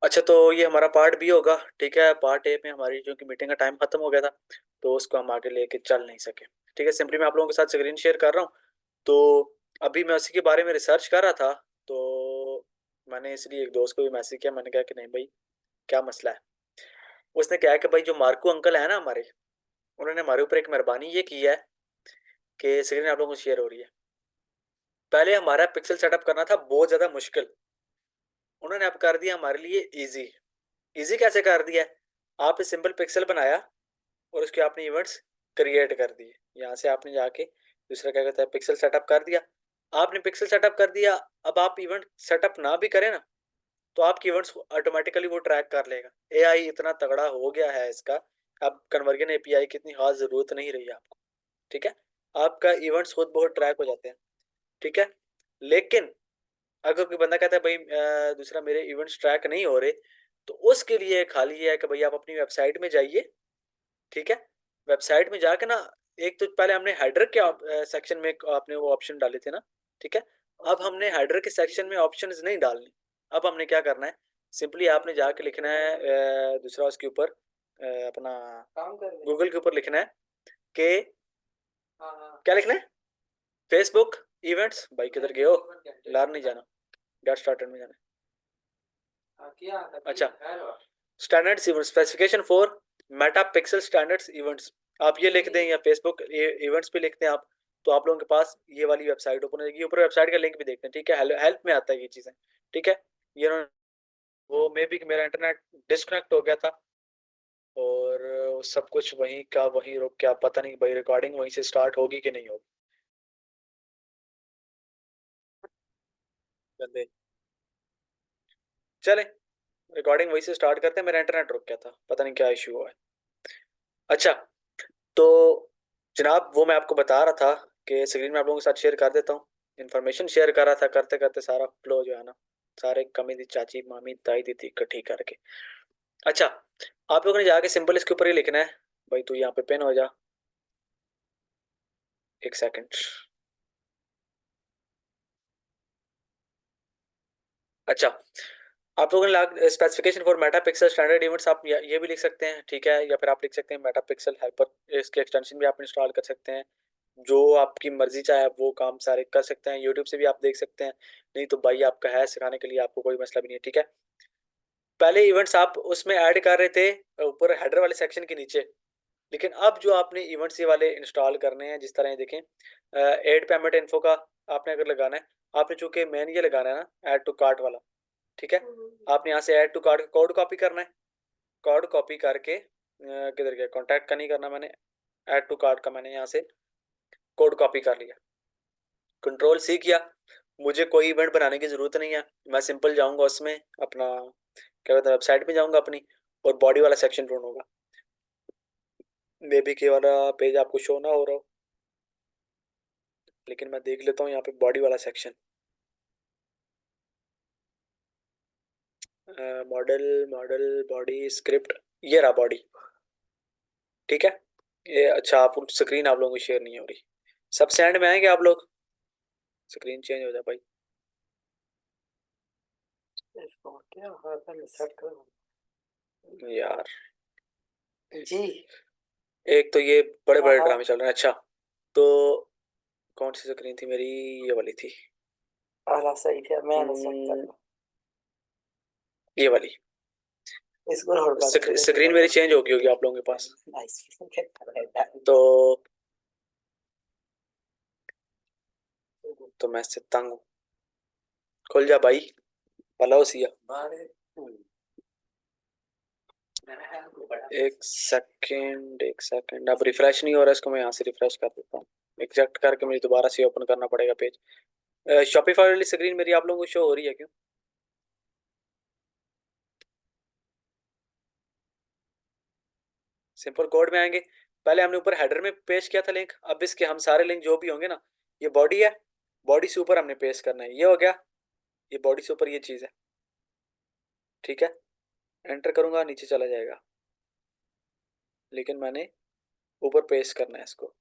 अच्छा, तो ये हमारा पार्ट बी होगा। ठीक है, पार्ट ए में हमारी जो कि मीटिंग का टाइम खत्म हो गया था, तो उसको हम आगे लेके चल नहीं सके। ठीक है, सिंपली मैं आप लोगों के साथ स्क्रीन शेयर कर रहा हूँ। तो अभी मैं उसी के बारे में रिसर्च कर रहा था, तो मैंने इसलिए एक दोस्त को भी मैसेज किया। मैंने कहा कि नहीं भाई, क्या मसला है। उसने कहा कि भाई जो मार्को अंकल है ना हमारे, उन्होंने हमारे ऊपर एक मेहरबानी ये की है कि स्क्रीन आप लोगों को शेयर हो रही है। पहले हमारा पिक्सल सेटअप करना था बहुत ज़्यादा मुश्किल, उन्होंने अब कर दिया हमारे लिए इजी। इजी कैसे कर दिया है? आपने सिंपल पिक्सल बनाया और उसके आपने इवेंट्स क्रिएट कर दिए। यहाँ से आपने जाके दूसरा क्या कहता है, पिक्सल सेटअप कर दिया। आपने पिक्सल सेटअप कर दिया। अब आप इवेंट सेटअप ना भी करें ना, तो आपकी इवेंट्स ऑटोमेटिकली वो ट्रैक कर लेगा। एआई इतना तगड़ा हो गया है इसका। अब कन्वर्जन एपीआई की इतनी खास जरूरत नहीं रही आपको। ठीक है, आपका इवेंट्स खुद बहुत ट्रैक हो जाते हैं। ठीक है, लेकिन अगर कोई बंदा कहता है भाई दूसरा मेरे इवेंट्स ट्रैक नहीं हो रहे, तो उसके लिए खाली ये है कि भाई आप अपनी वेबसाइट में जाइए। ठीक है, वेबसाइट में जाके ना, एक तो पहले हमने हेडर के सेक्शन में आपने वो ऑप्शन डाले थे ना। ठीक है, अब हमने हेडर के सेक्शन में ऑप्शंस नहीं डालने। अब हमने क्या करना है, सिंपली आपने जाके लिखना है दूसरा उसके ऊपर अपना गूगल के ऊपर लिखना है कि क्या लिखना है, फेसबुक इवेंट्स। भाई किधर गए हो, लार नहीं जाना, गेट स्टार्टेड में जाना है। अच्छा, standards event specification for Meta pixel standards events, आप ये लिख दें या फेसबुक इवेंट्स पे लिखते हैं आप, तो आप लोगों के पास ये वाली वेबसाइट ओपन हो जाएगी। ऊपर वेबसाइट का लिंक भी देखते हैं। ठीक है, हेल्प में आता है ये चीज़ें। ठीक है, ये उन्होंने, वो मे भी मेरा इंटरनेट डिस्कनेक्ट हो गया था और सब कुछ वहीं का वहीं रुक गया। पता नहीं भाई रिकॉर्डिंग वहीं से स्टार्ट होगी कि नहीं होगी। गंदे, चले रिकॉर्डिंग वहीं से स्टार्ट करते हैं। मेरा इंटरनेट रुक गया था, पता नहीं क्या इशू हुआ है। अच्छा, तो जनाब वो मैं आपको बता रहा था कि स्क्रीन में आप लोगों के साथ शेयर कर देता हूँ। इन्फॉर्मेशन शेयर कर रहा था, करते करते सारा फ्लो जो है ना, सारे कमी दी चाची मामी ताई दी थी इकट्ठी करके। अच्छा, आप लोगों ने जाके सिंपल इसके ऊपर ही लिखना है। भाई तू यहाँ पे पेन हो जा, एक सेकंड। अच्छा, आप लोगों ने specification for Meta pixel standard events, आप ये भी लिख सकते हैं। ठीक है, या फिर आप लिख सकते हैं मेटा पिक्सल हेल्पर। इसके एक्सटेंशन भी आप इंस्टॉल कर सकते हैं। जो आपकी मर्जी चाहे आप वो काम सारे कर सकते हैं। यूट्यूब से भी आप देख सकते हैं। नहीं तो भाई आपका है सिखाने के लिए, आपको कोई मसला भी नहीं है। ठीक है, पहले इवेंट्स आप उसमें ऐड कर रहे थे ऊपर हेडर वाले सेक्शन के नीचे, लेकिन अब जो आपने इवेंट्स ये वाले इंस्टॉल करने हैं, जिस तरह ये देखें एड पेमेंट इन्फो का आपने अगर लगाना है, आपने चूंकि मेन ये लगाना है ना ऐड टू कार्ट वाला। ठीक है, आपने यहाँ से add to cart code copy करना है। कोड कॉपी करके किधर गया, कॉन्टैक्ट का नहीं करना मैंने, ऐड टू कार्ट का मैंने यहाँ से कोड कॉपी कर लिया, कंट्रोल सी किया। मुझे कोई इवेंट बनाने की जरूरत नहीं है। मैं सिंपल जाऊंगा उसमें अपना क्या कहते हैं, वेबसाइट में जाऊंगा अपनी, और बॉडी वाला सेक्शन ढूंढूंगा। मे बी के वाला पेज आपको शो ना हो रहा हो, लेकिन मैं देख लेता हूँ यहाँ पे बॉडी वाला section. Model model body script, ये रहा बॉडी। ठीक है, ये अच्छा आप स्क्रीन आप लोगों को शेयर नहीं हो रही। सबसे एंड में आएंगे आप लोग, स्क्रीन चेंज हो जाए भाई। इसको क्या सेट करो यार जी। एक तो ये बड़े बड़े ड्रामे चल रहे हैं। अच्छा, तो कौन सी स्क्रीन थी मेरी, ये वाली थी। आला सही थे, मैं सेट कर ये वाली। इसको स्क्रीन मेरी चेंज हो गई होगी आप लोगों के पास। तो मैं इससे तंग हूँ। खुल जा भाई, भला सिया। एक सेकंड, अब रिफ्रेश नहीं हो रहा, इसको मैं यहाँ से रिफ्रेश कर देता हूँ। एग्जैक्ट करके मुझे दोबारा से ओपन करना पड़ेगा पेज। शॉपिफाई वाली स्क्रीन मेरी आप लोगों को शो हो रही है क्यों? सिंपल कोड में आएंगे। पहले हमने ऊपर हेडर में पेस्ट किया था लिंक, अब इसके हम सारे लिंक जो भी होंगे ना, ये बॉडी है, बॉडी से ऊपर हमने पेस्ट करना है। ये हो गया, ये बॉडी से ऊपर ये चीज़ है। ठीक है, एंटर करूंगा नीचे चला जाएगा, लेकिन मैंने ऊपर पेस्ट करना है इसको।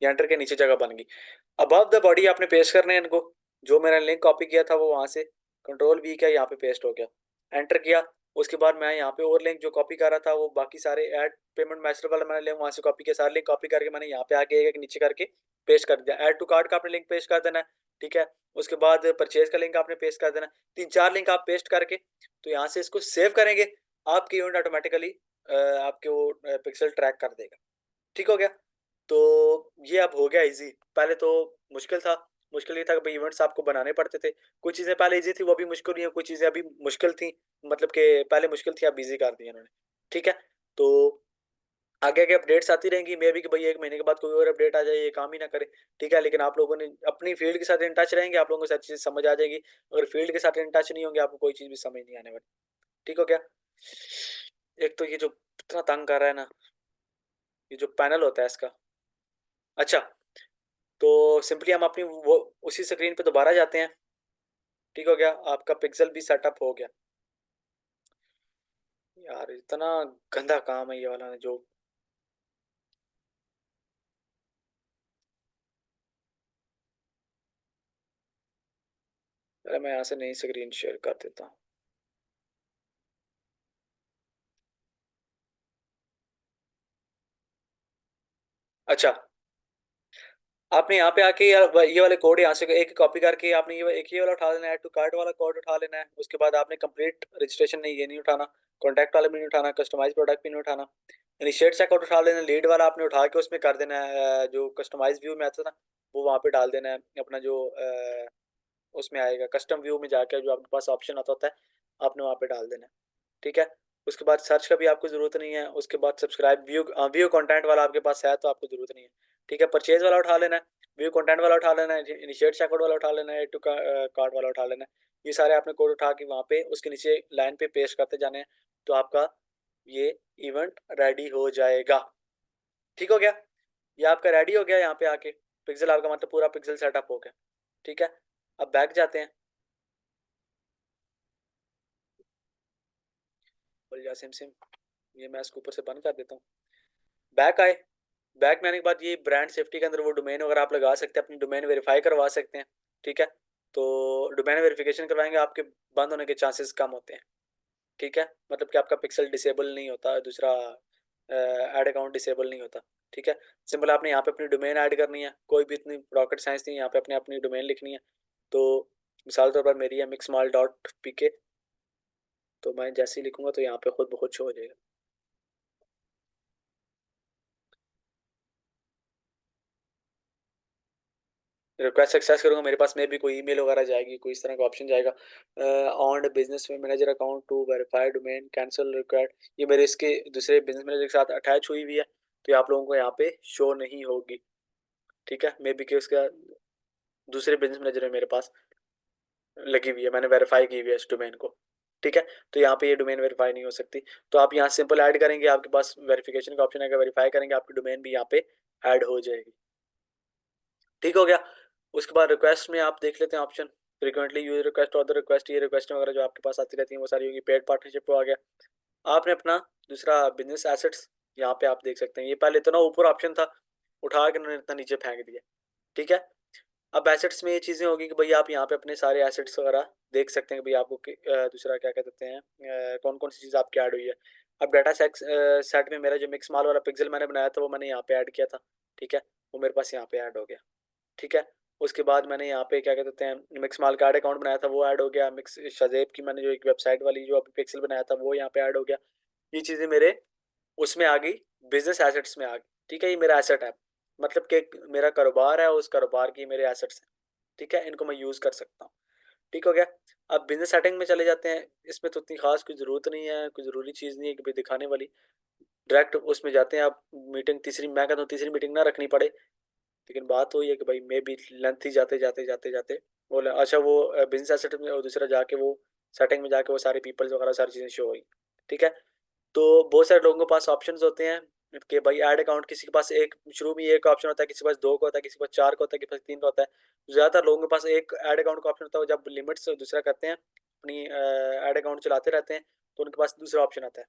ये एंटर के नीचे जगह बन गई। अबव द बॉडी आपने पेस्ट करना है इनको। जो मैंने लिंक कॉपी किया था वो वहां से कंट्रोल V किया, यहाँ पे पेस्ट हो गया, एंटर किया। उसके बाद मैं यहाँ पे और लिंक जो कॉपी कर रहा था वो बाकी सारे ऐड पेमेंट मैथड वाला मैंने लिंक वहां से कॉपी किया, सारे लिंक कॉपी करके मैंने यहाँ पे आके एक एक नीचे करके पेस्ट कर दिया। ऐड टू कार्ट का आपने लिंक पेस्ट कर देना है, ठीक है। उसके बाद परचेज का लिंक आपने पेस्ट कर देना है। 3 4 लिंक आप पेस्ट करके तो यहाँ से इसको सेव करेंगे, आपके इवेंट ऑटोमेटिकली आपके वो पिक्सल ट्रैक कर देगा। ठीक हो गया। तो ये अब हो गया इजी। पहले तो मुश्किल था। मुश्किल ये था कि भाई इवेंट्स आपको बनाने पड़ते थे। कुछ चीज़ें पहले इजी थी वो अभी मुश्किल हुई हैं, कुछ चीज़ें अभी मुश्किल थी, मतलब कि पहले मुश्किल थी अब इजी कर दी इन्होंने। ठीक है। तो आगे आगे अपडेट्स आती रहेंगी, मे भी कि भाई 1 महीने के बाद कोई और अपडेट आ जाए ये काम ही ना करे। ठीक है, लेकिन आप लोगों ने अपनी फील्ड के साथ इन टच रहेंगे, आप लोगों को सारी चीज़ समझ आ जाएगी। अगर फील्ड के साथ इन टच नहीं होंगे आपको कोई चीज़ भी समझ नहीं आने वाली। ठीक हो गया। एक तो ये जो इतना तंग कर रहा है ना, ये जो पैनल होता है इसका। अच्छा, तो सिंपली हम अपनी वो उसी स्क्रीन पे दोबारा जाते हैं। ठीक हो गया, आपका पिक्सल भी सेटअप हो गया। यार इतना गंदा काम है ये वाला जो। अरे मैं यहाँ से नई स्क्रीन शेयर कर देता हूँ। अच्छा, आपने यहाँ पे आके ये वाले कोड यहाँ से एक कॉपी करके आपने ये वाला उठा लेना है, ऐड टू कार्ट वाला कोड उठा लेना है। उसके बाद आपने कंप्लीट रजिस्ट्रेशन नहीं, ये नहीं उठाना, कॉन्टैक्ट वाला भी नहीं उठाना, कस्टमाइज प्रोडक्ट भी नहीं उठाना, इनिशिएट चेकआउट उठा लेना, लीड वाला आपने उठा के उसमें कर देना है। जो कस्टमाइज व्यू में आता था वो वहाँ पे डाल देना है अपना जो उसमें आएगा कस्टम व्यू में जाकर जो आपके पास ऑप्शन आता होता है आपने वहाँ पे डाल देना है। ठीक है। उसके बाद सर्च का भी आपको ज़रूरत नहीं है। उसके बाद सब्सक्राइब व्यू व्यू कंटेंट वाला आपके पास है तो आपको ज़रूरत नहीं है। ठीक है, परचेज वाला उठा लेना है, व्यू कंटेंट वाला उठा लेना है, इनिशिएट चेकआउट वाला उठा लेना है, टू कार्ट वाला उठा लेना है। ये सारे आपने कोड उठा के वहाँ पे उसके नीचे लाइन पे पेस्ट करते जाने हैं, तो आपका ये इवेंट रेडी हो जाएगा। ठीक हो गया। ये आपका रेडी हो गया। यहाँ पे आके पिक्सल आपका मतलब पूरा पिक्सल सेटअप हो गया। ठीक है। अब बैक जाते हैं। बोल जा सिम सिम, ये मैं इसको ऊपर से बंद कर देता हूँ। बैक आए। बैक में आने के बाद ये ब्रांड सेफ्टी के अंदर वो डोमेन वगैरह आप लगा सकते हैं, अपनी डोमेन वेरीफाई करवा सकते हैं। ठीक है। तो डोमेन वेरिफिकेशन करवाएंगे आपके बंद होने के चांसेस कम होते हैं। ठीक है, मतलब कि आपका पिक्सल डिसेबल नहीं होता, दूसरा ऐड अकाउंट डिसेबल नहीं होता। ठीक है। सिंपल आपने यहाँ पे अपनी डोमेन ऐड करनी है, कोई भी इतनी रॉकेट साइंस नहीं, यहाँ पे अपने अपनी डोमेन लिखनी है। तो मिसाल के तौर पर मेरी है mixmal.pk, तो मैं जैसे ही लिखूंगा तो यहाँ पे खुद ब खुद शो हो जाएगा। रिक्वेस्ट सक्सेस करूंगा, मेरे पास में भी कोई ईमेल वगैरह जाएगी, कोई इस तरह का ऑप्शन जाएगा, ऑन बिजनेस में manager account to verify domain cancel required. ये मेरे इसके दूसरे बिजनेस मैनेजर के साथ अटैच हुई हुई है, तो ये आप लोगों को यहाँ पे शो नहीं होगी। ठीक है, मे बी कि उसका दूसरे बिजनेस मैनेजर में मेरे पास लगी हुई है, मैंने वेरीफाई की हुई है इस डोमेन को। ठीक है, तो यहाँ पे ये डोमेन वेरीफाई नहीं हो सकती। तो आप यहाँ सिंपल ऐड करेंगे, आपके पास वेरिफिकेशन का ऑप्शन आएगा, वेरीफाई करेंगे, आपकी डोमेन भी यहाँ पे ऐड हो जाएगी। ठीक हो गया। उसके बाद रिक्वेस्ट में आप देख लेते हैं option frequently use request, other request, ये रिक्वेस्ट वगैरह जो आपके पास आती रहती हैं वो सारी होगी। पेड पार्टनरशिप को आ गया। आपने अपना दूसरा बिजनेस एसेट्स यहाँ पे आप देख सकते हैं, ये पहले इतना ऊपर ऑप्शन था, उठा के उन्होंने इतना नीचे फेंक दिया। ठीक है। अब एसेट्स में ये चीज़ें होगी कि भाई आप यहाँ पे अपने सारे एसेट्स वगैरह देख सकते हैं कि भाई आपको दूसरा क्या कह देते हैं कौन कौन सी चीज़ आपकी ऐड हुई है। अब डाटा सेट में मेरा जो मिक्स माल वाला पिक्सल मैंने बनाया था वो मैंने यहाँ पे ऐड किया था। ठीक है, वो मेरे पास यहाँ पे ऐड हो गया। ठीक है। उसके बाद मैंने यहाँ पे क्या कहते हैं मिक्स माल का अकाउंट बनाया था वो ऐड हो गया। मिक्स शजेब की मैंने जो एक वेबसाइट वाली जो अभी पिक्सल बनाया था वो यहाँ पे ऐड हो गया। ये चीज़ें मेरे उसमें आ गई, बिजनेस एसेट्स में आ गई। ठीक है, ये मेरा एसेट है, मतलब कि मेरा कारोबार है, उस कारोबार की मेरे एसेट्स हैं। ठीक है, इनको मैं यूज़ कर सकता हूँ। ठीक हो गया। अब बिजनेस सेटिंग में चले जाते हैं। इसमें तो इतनी खास कोई ज़रूरत नहीं है, कोई ज़रूरी चीज़ नहीं है कि भाई दिखाने वाली। डायरेक्ट उसमें जाते हैं आप। मीटिंग तीसरी, मैं कहता हूँ तीसरी मीटिंग ना रखनी पड़े, लेकिन बात वही है कि भाई मे भी लेंथ ही जाते जाते जाते जाते अच्छा वो बिजनेस एसेट में और दूसरा जाके वो सेटिंग में जाके वो सारे पीपल्स वगैरह सारी चीज़ें शो हुई। ठीक है। तो बहुत सारे लोगों के पास ऑप्शंस होते हैं कि भाई ऐड अकाउंट किसी के पास एक शुरू में एक ऑप्शन होता है, किसी के पास दो का होता है, किसी के पास चार का होता है, किसी के पास तीन का होता है। ज़्यादातर लोगों के पास एक ऐड अकाउंट का ऑप्शन होता है। जब लिमिट्स दूसरा करते हैं, अपनी ऐड अकाउंट चलाते रहते हैं, तो उनके पास दूसरा ऑप्शन आता है।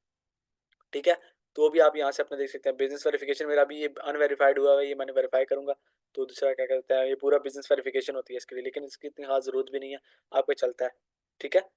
ठीक है। तो वो भी आप यहाँ से अपने देख सकते हैं। बिजनेस वेरिफिकेशन मेरा अभी ये अनवेरीफाइड हुआ है, ये मैंने वेरीफाई करूंगा तो दूसरा क्या कहते हैं, ये पूरा बिजनेस वेरिफिकेशन होती है इसके लिए, लेकिन इसकी इतनी खास जरूरत भी नहीं है, आपको चलता है। ठीक है,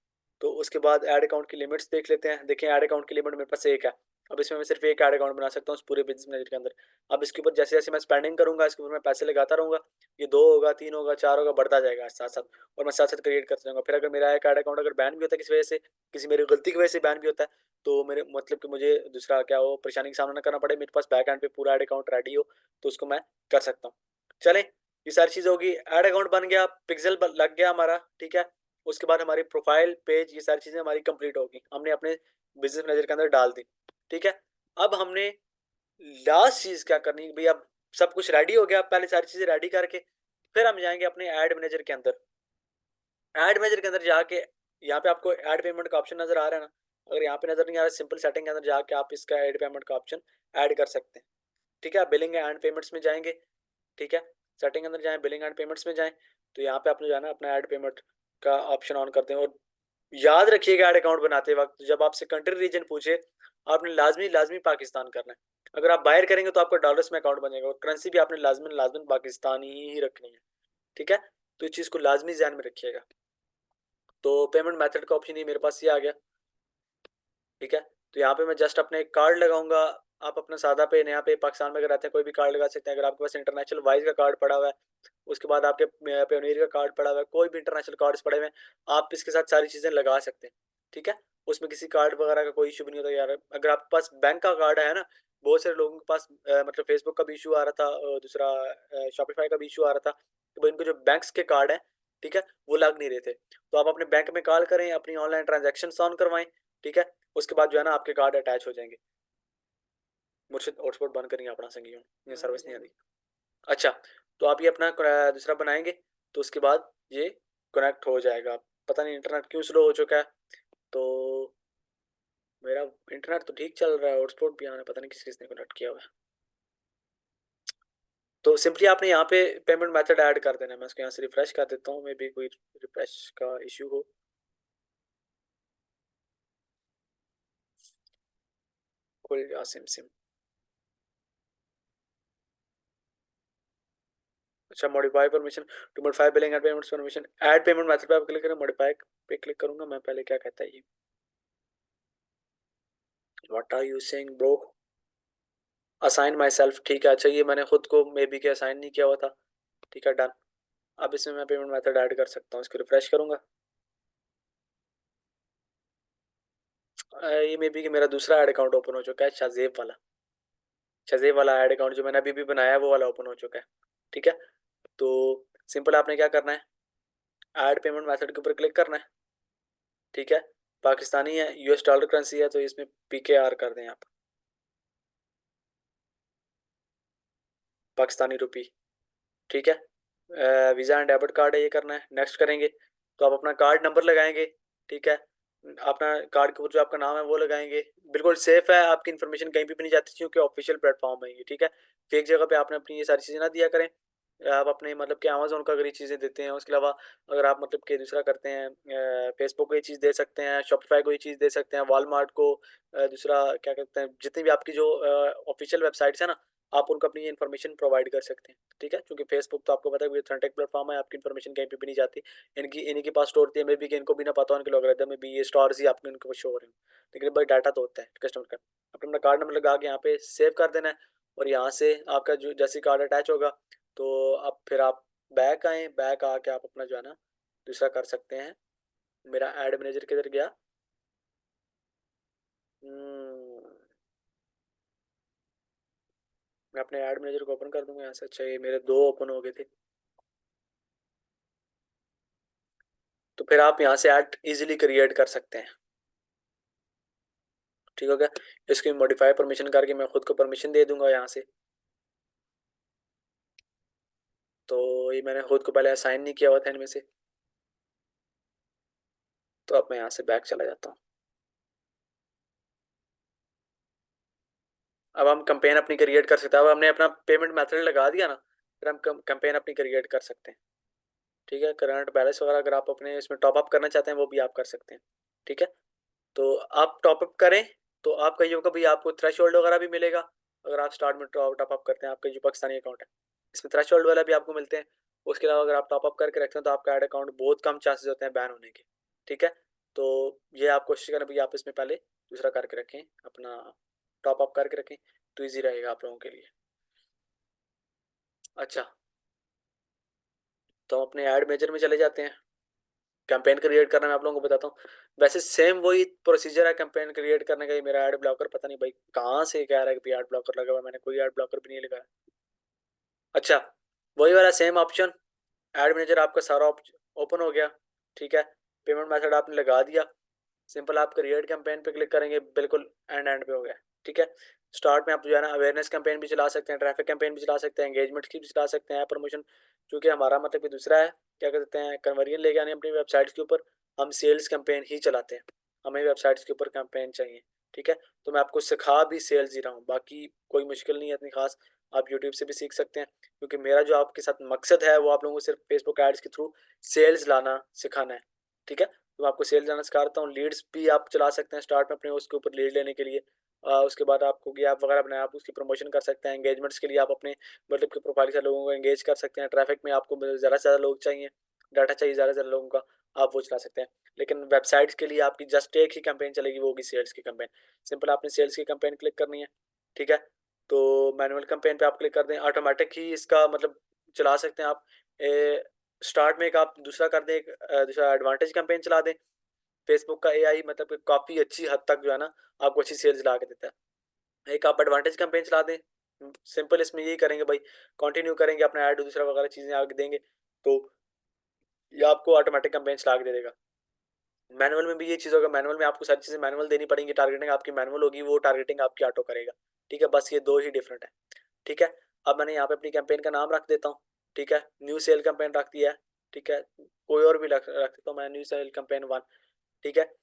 तो उसके बाद ऐड अकाउंट की लिमिट्स देख लेते हैं। देखिए ऐड अकाउंट की लिमिट मेरे पास एक है, अब इसमें मैं सिर्फ एक ऐड अकाउंट बना सकता हूँ उस पूरे बिजनेस मैनेजर के अंदर। अब इसके ऊपर जैसे जैसे मैं स्पेंडिंग करूंगा इसके ऊपर मैं पैसे लगाता रहूंगा, ये 2 होगा, 3 होगा, 4 होगा, बढ़ता जाएगा साथ साथ, और मैं साथ साथ क्रिएट करता जाऊंगा। फिर अगर मेरा एक ऐड अकाउंट अगर बैन भी होता है किसी वजह से, किसी मेरी गलती की वजह से बैन भी होता है, तो मेरे मतलब कि मुझे दूसरा क्या हो परेशानी का सामना ना करना पड़े, मेरे पास बैक एंड पे पूरा ऐड अकाउंट रेडी हो, तो उसको मैं कर सकता हूँ। चलें, ये सारी चीज़ होगी, ऐड अकाउंट बन गया, पिक्सल लग गया हमारा। ठीक है, उसके बाद हमारी प्रोफाइल पेज ये सारी चीज़ें हमारी कंप्लीट होगी, हमने अपने बिजनेस मैनेजर के अंदर डाल दी। ठीक है, अब हमने लास्ट चीज़ क्या करनी है भाई, अब सब कुछ रेडी हो गया, पहले सारी चीज़ें रेडी करके फिर हम जाएंगे अपने ऐड मैनेजर के अंदर। ऐड मैनेजर के अंदर जाके यहाँ पे आपको ऐड पेमेंट का ऑप्शन नजर आ रहा है ना, अगर यहाँ पे नजर नहीं आ रहा, सिंपल सेटिंग के अंदर जाके आप इसका ऐड पेमेंट का ऑप्शन ऐड कर सकते हैं। ठीक है, बिलिंग एंड पेमेंट्स में जाएंगे। ठीक है, सेटिंग के अंदर जाएं, बिलिंग एंड पेमेंट्स में जाएं, तो यहाँ पे आपने जाना अपना ऐड पेमेंट का ऑप्शन ऑन करते हैं। और याद रखिएगा ऐड अकाउंट बनाते वक्त जब आपसे कंट्री रीजन पूछे, आपने लाजमी लाजमी पाकिस्तान करना है। अगर आप बाहर करेंगे तो आपका डॉलर्स में अकाउंट बनेगा, और करेंसी भी आपने लाजमी लाजमी पाकिस्तानी ही रखनी है। ठीक है, तो इस चीज़ को लाजमी ध्यान में रखिएगा। तो पेमेंट मेथड का ऑप्शन ही मेरे पास ये आ गया। ठीक है, तो यहाँ पे मैं जस्ट अपने एक कार्ड लगाऊंगा, आप अपना सादा पे नया पे पाकिस्तान में अगर रहते हैं कोई भी कार्ड लगा सकते हैं। अगर आपके पास इंटरनेशनल वाइज का कार्ड पड़ा हुआ है, उसके बाद आपके पेयोनियर का कार्ड पड़ा हुआ है, कोई भी इंटरनेशनल कार्ड्स पड़े हुए हैं, आप इसके साथ सारी चीज़ें लगा सकते हैं। ठीक है, उसमें किसी कार्ड वगैरह का कोई इशू भी नहीं होता यार। अगर आपके पास बैंक का कार्ड है ना, बहुत सारे लोगों के पास मतलब फेसबुक का भी इशू आ रहा था, दूसरा शॉपिफाई का भी इशू आ रहा था कि भाई इनको जो बैंक्स के कार्ड हैं, ठीक है, वो लग नहीं रहे थे। तो आप अपने बैंक में कॉल करें, अपनी ऑनलाइन ट्रांजेक्शन ऑन करवाएं। ठीक है, उसके बाद जो है ना आपके कार्ड अटैच हो जाएंगे। मुर्शिद हॉटस्पॉट बंद करेंगे अपना संगी ये सर्विस नहीं आती। अच्छा, तो आप ये अपना दूसरा बनाएंगे, तो उसके बाद ये कनेक्ट हो जाएगा। पता नहीं इंटरनेट क्यों स्लो हो चुका है, तो मेरा इंटरनेट तो ठीक चल रहा है, हॉटस्पॉट भी आना पता नहीं किस किसने कनेक्ट किया हुआ है। तो सिंपली आपने यहाँ पे पेमेंट मेथड ऐड कर देना है। मैं इसको यहाँ से रिफ्रेश कर देता हूँ, मे बी कोई रिफ्रेश का इशू हो। खुल गया सिम सिम। अच्छा, modify permission to modify billing and payments permission, add payment method पे आप क्लिक करें, मॉडिफाई पे क्लिक करूंगा मैं। पहले क्या कहता है ये, what are you saying bro, assign myself. ठीक है, अच्छा ये मैंने खुद को मे बी के असाइन नहीं किया हुआ था। ठीक है, डन। अब इसमें मैं पेमेंट मेथड ऐड कर सकता हूँ, इसको रिफ्रेश करूंगा। ये मे बी कि मेरा दूसरा ऐड अकाउंट ओपन हो चुका है, शाजेब वाला। शाजेब वाला ऐड अकाउंट जो मैंने अभी भी बनाया है वो वाला ओपन हो चुका है। ठीक है, तो सिंपल आपने क्या करना है, ऐड पेमेंट मेथड के ऊपर क्लिक करना है। ठीक है, पाकिस्तानी है, यूएस डॉलर करेंसी है, तो इसमें पीकेआर कर दें आप, पाकिस्तानी रुपी। ठीक है, वीज़ा एंड डेबिट कार्ड है, ये करना है, नेक्स्ट करेंगे। तो आप अपना कार्ड नंबर लगाएंगे। ठीक है, अपना कार्ड के ऊपर जो आपका नाम है वो लगाएंगे। बिल्कुल सेफ है, आपकी इन्फॉर्मेशन कहीं भी नहीं जाती क्योंकि ऑफिशियल प्लेटफॉर्म है ये। ठीक है, फेक जगह पे आपने अपनी ये सारी चीज़ें ना दिया करें। आप अपने मतलब कि अमेजोन का अगर ये चीज़ें देते हैं, उसके अलावा अगर आप मतलब कि दूसरा करते हैं, फेसबुक को ये चीज़ दे सकते हैं, शॉपिफाई को ये चीज़ दे सकते हैं, वॉलमार्ट को, दूसरा क्या कहते हैं, जितनी भी आपकी जो ऑफिशियल वेबसाइट्स है ना, आप उनको अपनी इन्फॉर्मेशन प्रोवाइड कर सकते हैं। ठीक है, क्योंकि फेसबुक तो आपको पता है ऑथेंटिक प्लेटफॉर्म है, आपकी इन्फॉर्मेशन कहीं पे भी नहीं जाती। इनकी इन्हीं के पास स्टोर होती है, मे बी कि इनको भी ना पता हो उनके लोग में भी ये स्टोर्स ही आपके इनको शो हो रहे हैं, लेकिन भाई डाटा तो होता है कस्टमर का। अपना कार्ड नंबर लगा के यहाँ पे सेव कर देना है, और यहाँ से आपका जो जैसे कार्ड अटैच होगा, तो अब फिर आप बैक आए, बैक आके आप अपना जो है ना दूसरा कर सकते हैं। मेरा एड मैनेजर किधर गया, हम्म, मैं अपने ऐड मैनेजर को ओपन कर दूंगा यहाँ से। अच्छा, ये मेरे 2 ओपन हो गए थे, तो फिर आप यहाँ से ऐड इजीली क्रिएट कर सकते हैं। ठीक हो गया, इसकी मॉडिफाई परमिशन करके मैं खुद को परमिशन दे दूंगा यहाँ से। तो ये मैंने खुद को पहले असाइन नहीं किया हुआ था इनमें से, तो अब मैं यहाँ से बैक चला जाता हूँ। अब हम कंपेन अपनी क्रिएट कर सकते हैं। अब हमने अपना पेमेंट मेथड लगा दिया ना, फिर हम कंपेन अपनी क्रिएट कर सकते हैं। ठीक है, करंट बैलेंस वगैरह अगर आप अपने इसमें टॉप अप करना चाहते हैं वो भी आप कर सकते हैं। ठीक है, तो आप टॉप अप करें, तो आपका ये होगा भाई, आपको थ्रेश होल्ड वगैरह भी मिलेगा अगर आप स्टार्ट में टॉप अप करते हैं आपका जो पाकिस्तानी अकाउंट है, इसमें थ्रेश होल्ड वाला भी आपको मिलते हैं। उसके अलावा अगर आप टॉप अप करके रखते हैं तो आपका ऐड अकाउंट बहुत कम चांसेस होते हैं बैन होने के। ठीक है, तो ये आप कोशिश करें भाई, आप इसमें पहले दूसरा करके रखें, अपना टॉप अप करके रखें, तो ईजी रहेगा आप लोगों के लिए। अच्छा, तो हम अपने ऐड मेजर में चले जाते हैं। कैंपेन क्रिएट करना मैं आप लोगों को बताता हूँ। वैसे सेम वही प्रोसीजर है कैंपेन क्रिएट करने का। ये मेरा ऐड ब्लॉकर पता नहीं भाई कहाँ से कह रहा है कि ऐड ब्लॉकर लगा हुआ है, मैंने कोई ऐड ब्लॉकर भी नहीं लगाया। अच्छा, वही वाला सेम ऑप्शन, ऐड मैनेजर आपका सारा ओपन हो गया। ठीक है, पेमेंट मेथड आपने लगा दिया, सिंपल आप क्रिएट कैंपेन पे क्लिक करेंगे, बिल्कुल एंड एंड पे हो गया। ठीक है, स्टार्ट में आप जो है ना अवेयरनेस कैंपेन भी चला सकते हैं, ट्रैफिक कैंपेन भी चला सकते हैं, एंगेजमेंट की भी चला सकते हैं, प्रमोशन। क्योंकि हमारा मतलब कि दूसरा है, क्या कहते हैं, कन्वर्जन लेके आने अपनी वेबसाइट्स के ऊपर, हम सेल्स कैंपेन ही चलाते हैं, हमें वेबसाइट्स के ऊपर कैंपेन चाहिए। ठीक है, तो मैं आपको सिखा भी सेल्स ही रहा हूँ, बाकी कोई मुश्किल नहीं है इतनी खास, आप यूट्यूब से भी सीख सकते हैं। क्योंकि मेरा जो आपके साथ मकसद है वो आप लोगों को सिर्फ फेसबुक एड्स के थ्रू सेल्स लाना सिखाना है। ठीक है, तो मैं आपको सेल जाना सिखाता हूँ। लीड्स भी आप चला सकते हैं स्टार्ट में अपने उसके ऊपर लीड लेने के लिए। उसके बाद आपको ऐप वगैरह बनाया, आप उसकी प्रमोशन कर सकते हैं। एंगेजमेंट्स के लिए आप अपने मतलब के प्रोफाइल से लोगों को एंगेज कर सकते हैं। ट्रैफिक में आपको ज़्यादा से ज़्यादा लोग चाहिए, डाटा चाहिए ज़्यादा से ज़्यादा लोगों का, आप वो चला सकते हैं। लेकिन वेबसाइट्स के लिए आपकी जस्ट एक ही कैंपेन चलेगी, वो होगी सेल्स की कैंपेन। सिंपल आपने सेल्स की कैंपेन क्लिक करनी है। ठीक है, तो मैनुअल कैंपेन पे आप क्लिक कर दें, ऑटोमेटिक ही इसका मतलब चला सकते हैं आप। स्टार्ट में एक आप दूसरा कर दें, एक दूसरा एडवांटेज कैंपेन चला दें। फेसबुक का एआई मतलब कि काफ़ी अच्छी हद तक जो है ना आपको अच्छी सेल्स ला के देता है। एक आप एडवांटेज कैंपेन चला दें, सिंपल इसमें यही करेंगे भाई, कंटिन्यू करेंगे अपना ऐड दूसरा वगैरह चीज़ें आगे देंगे, तो ये आपको ऑटोमेटिक कैंपेन चला के दे देगा। मैनुअल में भी ये चीज़ होगा, मैनुअल में आपको सारी चीज़ें मैनुअल देनी पड़ेंगी, टारगेटिंग आपकी मैनुअल होगी, वो टारगेटिंग आपकी ऑटो करेगा। ठीक है, बस ये दो ही डिफरेंट है। ठीक है, अब मैंने यहाँ पे अपनी कैंपेन का नाम रख देता हूँ। ठीक है, न्यू सेल कैंपेन रख दिया है। ठीक है, कोई और भी रख देता हूँ मैं, न्यू सेल कैंपेन 1। ठीक है,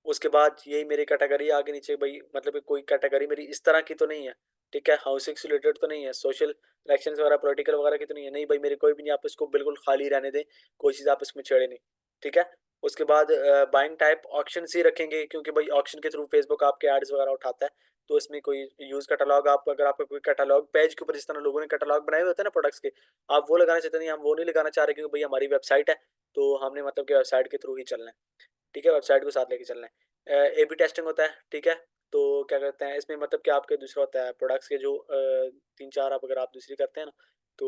उसके बाद यही मेरी कैटेगरी आगे नीचे भाई, मतलब कि कोई कैटेगरी मेरी इस तरह की तो नहीं है। ठीक है, हाउसिंग से रिलेटेड तो नहीं है, सोशल इलेक्शन वगैरह पॉलिटिकल वगैरह की तो नहीं है, नहीं भाई मेरी कोई भी नहीं, आप इसको बिल्कुल खाली रहने दें, कोई चीज़ आप इसमें छेड़े नहीं। ठीक है, उसके बाद बाइंग टाइप ऑक्शन से ही रखेंगे, क्योंकि भाई ऑक्शन के थ्रू फेसबुक आपके एड्स वगैरह उठाता है, तो इसमें कोई यूज कैटलॉग, आप अगर आपका कोई कैटलॉग पेज के ऊपर जिस तरह लोगों ने कैटलॉग बनाए हुए होते हैं ना प्रोडक्ट्स के, आप वो लगाना चाहते नहीं, हम वो नहीं लगाना चाह रहे, क्योंकि भाई हमारी वेबसाइट है, तो हमने मतलब कि वेबसाइट के थ्रू ही चलना है। ठीक है, वेबसाइट को साथ लेके चलना है। ए बी टेस्टिंग होता है। ठीक है, तो क्या कहते हैं इसमें मतलब कि आपके दूसरा होता है प्रोडक्ट्स के जो तीन चार, आप अगर आप दूसरी करते हैं ना, तो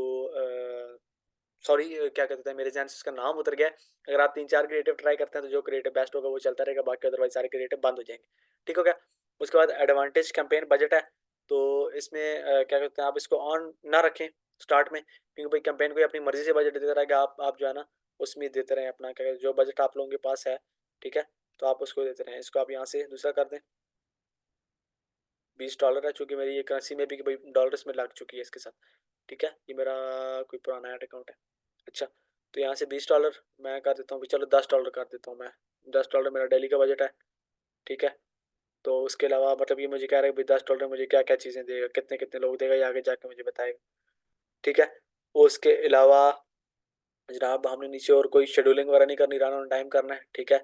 सॉरी क्या कहते हैं, मेरे ध्यान से उसका नाम उतर गया है। अगर आप तीन चार क्रिएटिव ट्राई करते हैं तो जो क्रिएटिव बेस्ट होगा वो चलता रहेगा, बाकी अदरवाइज सारे क्रिएटिव बंद हो जाएंगे। ठीक हो गया, उसके बाद एडवांटेज कैंपेन बजट है, तो इसमें क्या कहते हैं आप इसको ऑन ना रखें स्टार्ट में, क्योंकि भाई कैंपेन को अपनी मर्जी से बजट देता रहेगा, आप जो है ना उसमें देते रहें अपना, क्या कहते हैं, जो बजट आप लोगों के पास है। ठीक है, तो आप उसको देते रहें। इसको आप यहाँ से दूसरा कर दें, $20 है, चूँकि मेरी ये करेंसी में भी कि भाई डॉलर्स में लग चुकी है इसके साथ। ठीक है, ये मेरा कोई पुराना ऐड अकाउंट है। अच्छा, तो यहाँ से $20 मैं कर देता हूँ, चलो $10 कर देता हूँ मैं, $10 मेरा डेली का बजट है। ठीक है, तो उसके अलावा मतलब ये मुझे कह रहा है भाई $10 मुझे क्या क्या चीज़ें देगा, कितने कितने लोग देगा, ये आगे जाके मुझे बताएगा। ठीक है, उसके अलावा जनाब हमने नीचे और कोई शेड्यूलिंग वगैरह नहीं करनी, रन ऑन टाइम करना है। ठीक है,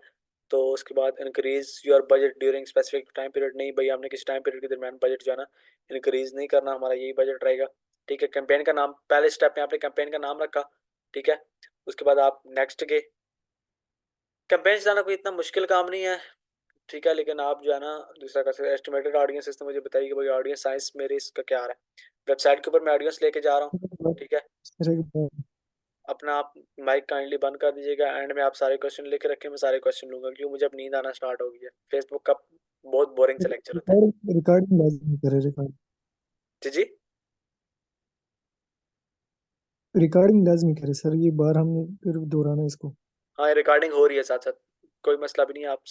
तो उसके बाद increase your budget during specific time period, नहीं भाई हमने किसी टाइम पीरियड के दरमियान बजट जो है ना इंक्रीज नहीं करना, हमारा यही बजट रहेगा। ठीक है, कैंपेन का नाम पहले स्टेप में आपने कैंपेन का नाम रखा। ठीक है, उसके बाद आप नेक्स्ट के, कैंपेन चलाना कोई इतना मुश्किल काम नहीं है। ठीक है, लेकिन आप जो है ना दूसरा कर सकते हैं, एस्टिमेटेड ऑडियंस, इसने मुझे बताइए कि भाई ऑडियंस साइज मेरे इसका क्या आ रहा है, वेबसाइट के ऊपर मैं ऑडियंस लेके जा रहा हूँ। ठीक है, अपना आप माइक काइंडली बंद कर दीजिएगा, एंड में आप सारे क्वेश्चन लिख रखें, मैं सारे क्वेश्चन लूंगा, क्योंकि मुझे अब नींद आना स्टार्ट हो गई है, फेसबुक का बहुत बोरिंग सा लेक्चर होता है। रिकॉर्डिंग लाजमी करे रिकॉर्ड जी जी, रिकॉर्डिंग लाजमी करे सर, ये बार हमने फिर दोहराना इसको। हाँ रिकॉर्डिंग हो रही है साथ साथ, कोई मसला भी नहीं है, आप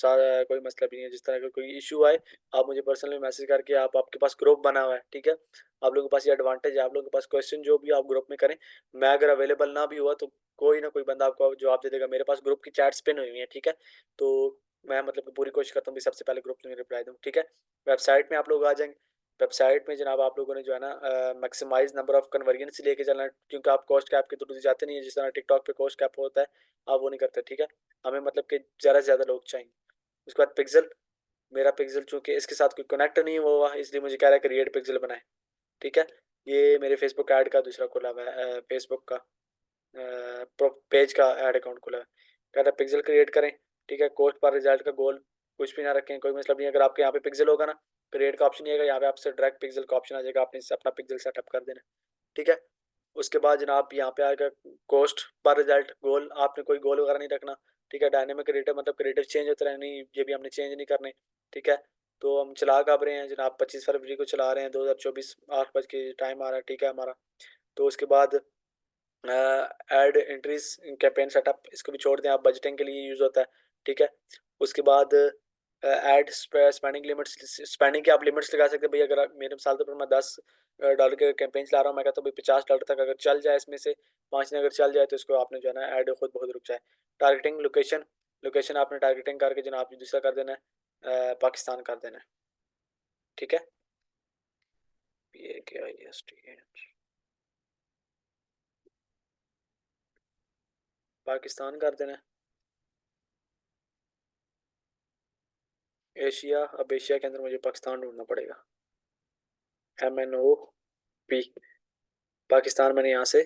कोई मसला भी नहीं है, जिस तरह का कोई इशू आए आप मुझे पर्सनली मैसेज करके, आप आपके पास ग्रुप बना हुआ है। ठीक है, आप लोगों के पास ये एडवांटेज है, आप लोगों के पास क्वेश्चन जो भी आप ग्रुप में करें, मैं अगर अवेलेबल ना भी हुआ तो कोई ना कोई बंदा आपको जवाब दे देगा, मेरे पास ग्रुप की चैट स्पिन हुई है। ठीक है, तो मैं मतलब कि पूरी कोशिश करता हूँ कि सबसे पहले ग्रुप में रिप्लाई दूँ। ठीक है, वेबसाइट में आप लोग आ जाएंगे, वेबसाइट में जनाब आप लोगों ने जो है ना मैक्सिमाइज नंबर ऑफ कन्वर्जन लेके चलना है, क्योंकि आप कॉस्ट कैप के थ्रू जाते नहीं है, जिस तरह टिकटॉक पे कॉस्ट कैप होता है, आप वो नहीं करते। ठीक है, हमें मतलब कि ज़्यादा से ज़्यादा लोग चाहिए। उसके बाद पिक्सल, मेरा पिक्सल चूंकि इसके साथ कोई कनेक्ट नहीं हुआ, इसलिए मुझे कह रहा है क्रिएट पिक्सल बनाए। ठीक है, ये मेरे फेसबुक ऐड का दूसरा खुला हुआ है, फेसबुक का पेज का ऐड अकाउंट खुला है। कह रहा है पिक्सल क्रिएट करें। ठीक है, कोस्ट पर रिजल्ट का गोल कुछ भी ना रखें, कोई मतलब नहीं। अगर आपके यहाँ पे पिक्सल होगा ना, क्रिएट का ऑप्शन नहीं आएगा, यहाँ पे आपसे डायरेक्ट पिक्सल का ऑप्शन आ जाएगा, आपने इससे अपना पिक्सल सेटअप कर देना। ठीक है, उसके बाद जनाब यहाँ पे आएगा कोस्ट पर रिजल्ट गोल, आपने कोई गोल वगैरह नहीं रखना। ठीक है, डायनेमिक क्रिएटिव मतलब क्रिएटिव चेंज होते रहने, ये भी हमने चेंज नहीं करने। ठीक है, तो हम चला कब रहे हैं जनाब, 25 फरवरी को चला रहे हैं 2024, 8 बज के टाइम आ रहा है। ठीक है हमारा, तो उसके बाद ऐड एंट्रीज कैंपेन सेटअप, इसको भी छोड़ दें आप, बजटिंग के लिए यूज़ होता है। ठीक है, उसके बाद ऐड स्पेंडिंग लिमिट्स, स्पेंडिंग के आप लिमिट्स लगा सकते हैं भाई। अगर मेरे मिसाल के ऊपर मैं $10 के कैंपेन चला रहा हूँ, मैं कहता हूँ भाई $50 तक अगर चल जाए, इसमें से 5 दिन अगर चल जाए, तो इसको आपने जो है ना ऐड खुद बहुत रुक जाए। टारगेटिंग लोकेशन, लोकेशन आपने टारगेटिंग करके जो आप दूसरा कर देना है, पाकिस्तान कर देना है। ठीक है, PAKISTAN पाकिस्तान कर देना है। एशिया, अब एशिया के अंदर मुझे पाकिस्तान ढूंढना पड़ेगा। MNOP, पाकिस्तान मैंने यहाँ से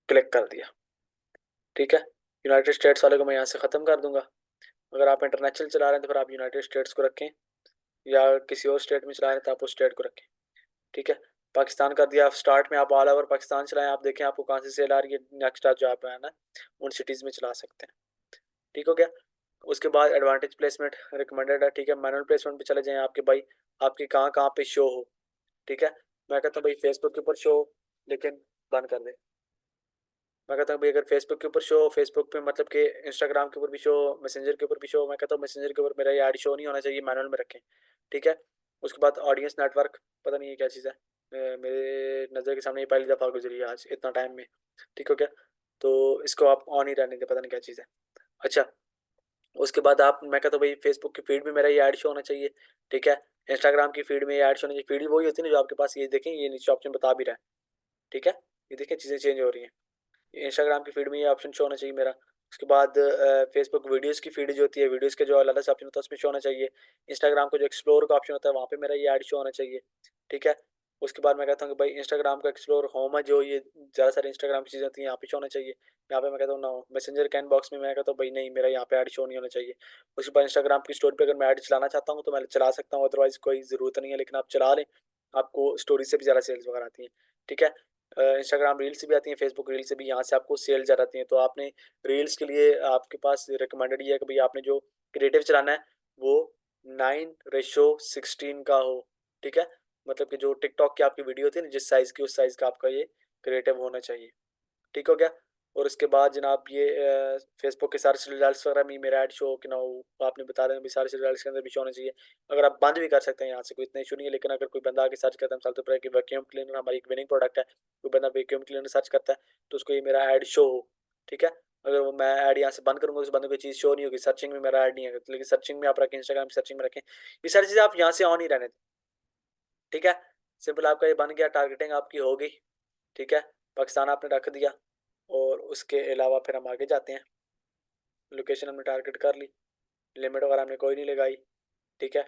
क्लिक कर दिया। ठीक है, यूनाइटेड स्टेट्स वाले को मैं यहाँ से ख़त्म कर दूंगा। अगर आप इंटरनेशनल चला रहे हैं तो फिर आप यूनाइटेड स्टेट्स को रखें, या किसी और स्टेट में चला रहे हैं तो आप उस स्टेट को रखें। ठीक है, पाकिस्तान कर दिया। स्टार्ट में आप ऑल ओवर पाकिस्तान चलाएं, आप देखें आपको कहाँ से सेल आ रही है, नेक्स्ट जो आप है ना उन सिटीज़ में चला सकते हैं। ठीक हो गया, उसके बाद एडवांटेज प्लेसमेंट रिकमेंडेड है। ठीक है, मैनुअल प्लेसमेंट पे चले जाएं आपके भाई, आपकी कहाँ कहाँ पे शो हो। ठीक है, मैं कहता हूँ भाई फेसबुक के ऊपर शो हो, लेकिन बंद कर दे। मैं कहता हूँ भाई अगर फेसबुक के ऊपर शो हो, फेसबुक पे मतलब कि इंस्टाग्राम के ऊपर भी शो हो, मैसेंजर के ऊपर भी शो हो, मैं कहता हूँ मैसेंजर के ऊपर मेरा ये ऐड शो नहीं होना चाहिए, मैनुअल में रखें। ठीक है, उसके बाद ऑडियंस नेटवर्क, पता नहीं ये क्या चीज़ है, मेरे नज़र के सामने ये पहली दफ़ा गुजरी है आज इतना टाइम में। ठीक हो गया, तो इसको आप ऑन ही रहने दें, पता नहीं क्या चीज़ है। अच्छा, उसके बाद आप, मैं कहता हूँ भाई फेसबुक की फीड में मेरा ये ऐड शो होना चाहिए। ठीक है, इंस्टाग्राम की फीड में ये ऐड शो होना चाहिए। फीड वही होती है ना जो आपके पास, ये देखें ये नीचे ऑप्शन बता भी रहा है। ठीक है, ये देखें चीज़ें चेंज हो रही हैं, इंस्टाग्राम की फीड में ये ऑप्शन शो होना चाहिए मेरा। उसके बाद फेसबुक वीडियोस की फीड जो होती है, वीडियोस के जो अलग से ऑप्शन होता है उसमें शो होना चाहिए। इंस्टाग्राम को जो एक्सप्लोर का ऑप्शन होता है वहाँ पे मेरा ये ऐड शो होना चाहिए। ठीक है, उसके बाद मैं कहता हूँ कि भाई इंस्टाग्राम का एक्सप्लोर होम है जो, ये ज़्यादा सारी इंस्टाग्राम की चीज़ें होती हैं यहाँ पे शो होना चाहिए। यहाँ पे मैं कहता हूँ ना, मैसेंजर कैन बॉक्स में मैं कहता हूँ भाई नहीं, मेरा यहाँ पे ऐड शो नहीं होना चाहिए। उसके बाद इंस्टाग्राम की स्टोरी पे अगर मैं ऐड चलाना चाहता हूँ तो मैं चला सकता हूँ, अदरवाइज कोई ज़रूरत नहीं है, लेकिन आप चला लें, आपको स्टोरी से भी ज़्यादा सेल्स वगैरह आती हैं। ठीक है, इंस्टाग्राम रील्स से भी आती हैं, फेसबुक रील्स से भी, यहाँ से आपको सेल ज़्यादा आती हैं। तो आपने रील्स के लिए आपके पास रिकमेंडेड ये है कि भाई आपने जो क्रिएटिव चलाना है वो 9:16 का हो। ठीक है, मतलब कि जो टिकटॉक की आपकी वीडियो थी ना जिस साइज़ की, उस साइज़ का आपका ये क्रिएटिव होना चाहिए। ठीक हो गया, और उसके बाद जनाब ये फेसबुक के सर्च रिजल्ट्स वगैरह में मेरा ऐड शो हो कि ना हो, आपने बता दें भी सर्च रिजल्ट्स के अंदर भी शो होना चाहिए। अगर आप बंद भी कर सकते हैं यहाँ से, कोई इतना इशू नहीं है, लेकिन अगर कोई बंदा आके सर्च करता है, मिसाल के तौर पर कि वैक्यूम क्लीनर हमारी एक विनिंग प्रोडक्ट है, कोई बंदा वैक्यूम क्लीनर सर्च करता है तो उसको ये मेरा ऐड शो हो। ठीक है, अगर वो मैं ऐड यहाँ से बंद करूँगा उस बंदे को चीज़ शो नहीं होगी, सर्चिंग में मेरा ऐड नहीं है, लेकिन सर्चिंग में आप रखें, इंस्टाग्राम की सर्चिंग में रखें, ये सारी चीज़ें आप यहाँ से ऑन ही रहने दें। ठीक है, सिंपल आपका ये बन गया, टारगेटिंग आपकी होगी। ठीक है, पाकिस्तान आपने रख दिया, और उसके अलावा फिर हम आगे जाते हैं। लोकेशन हमने टारगेट कर ली, लिमिट वगैरह हमने कोई नहीं लगाई। ठीक है,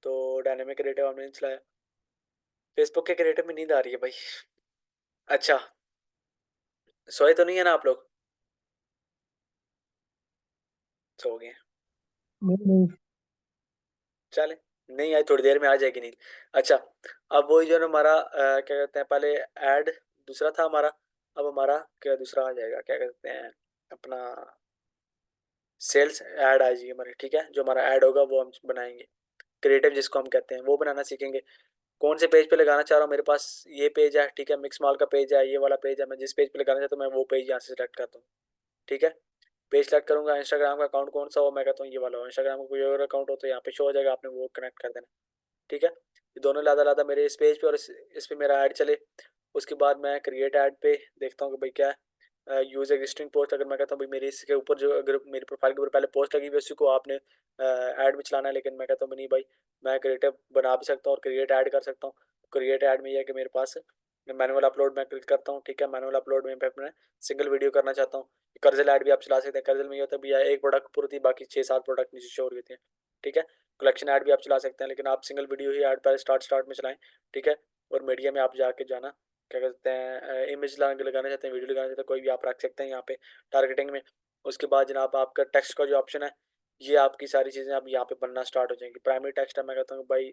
तो डायनेमिक क्रिएटिव हमने नहीं चलाया। फेसबुक के क्रिएटिव में नींद आ रही है भाई। अच्छा, सोए तो नहीं है ना आप लोग, सो गए हैं? नहीं नहीं। चले, नहीं आई, थोड़ी देर में आ जाएगी नींद। अच्छा, अब वही जो ना हमारा क्या कहते हैं, पहले ऐड दूसरा था हमारा, अब हमारा क्या दूसरा आ जाएगा, क्या कहते हैं अपना, सेल्स ऐड आ जाएगी हमारी। ठीक है, जो हमारा ऐड होगा वो हम बनाएंगे, क्रिएटिव जिसको हम कहते हैं वो बनाना सीखेंगे। कौन से पेज पे लगाना चाह रहा हूँ, मेरे पास ये पेज है। ठीक है, मिक्स मॉल का पेज है, ये वाला पेज है, मैं जिस पेज पे लगाना चाहता हूँ मैं वो पेज यहाँ से सेलेक्ट करता हूँ। ठीक है, पेज सेलेक्ट करूंगा, इंस्टाग्राम का अकाउंट कौन सा हो, मैं कहता हूँ ये वाला हो, इंस्टाग्राम का कोई और अकाउंट हो तो यहाँ पे शो हो जाएगा, आपने वो कनेक्ट कर देना। ठीक है, ये दोनों लादा लादा मेरे इस पेज पे और इस पे मेरा ऐड चले। उसके बाद मैं क्रिएट ऐड पे देखता हूँ कि भाई क्या है, यूज एग्जिस्टिंग पोस्ट, अगर मैं कहता हूँ भाई मेरे इसके ऊपर जो, अगर मेरी प्रोफाइल के ऊपर पहले पोस्ट लगी हुई है उसी को आपने ऐड में चलाना है, लेकिन मैं कहता हूँ नहीं भाई, मैं क्रिएटिव बना भी सकता हूँ और क्रिएट ऐड कर सकता हूँ। क्रिएट ऐड में यह है कि मेरे पास मैनुअल अपलोड में क्लिक करता हूँ। ठीक है, मैनुअल अपलोड में मैं सिंगल वीडियो करना चाहता हूँ। कर्जल ऐड भी आप चला सकते हैं, कर्जल में ये होता है भैया एक प्रोडक्ट पूरी होती है, बाकी 6-7 प्रोडक्ट नीचे शो हो रही होती है। ठीक है। कलेक्शन ऐड भी आप चला सकते हैं, लेकिन आप सिंगल वीडियो ही ऐड पहले स्टार्ट स्टार्ट में चलाएं। ठीक है। और मीडिया में आप जाके जाना, क्या कहते हैं, इमेज लगाना चाहते हैं, वीडियो लगाना चाहते हैं, कोई भी आप रख सकते हैं यहाँ पे टारगेटिंग में। उसके बाद जनाब आपका टेक्स्ट का जो ऑप्शन है, ये आपकी सारी चीज़ें अब यहाँ पे बनना स्टार्ट हो जाएंगी। प्राइमरी टेक्स्ट है, मैं कहता हूँ भाई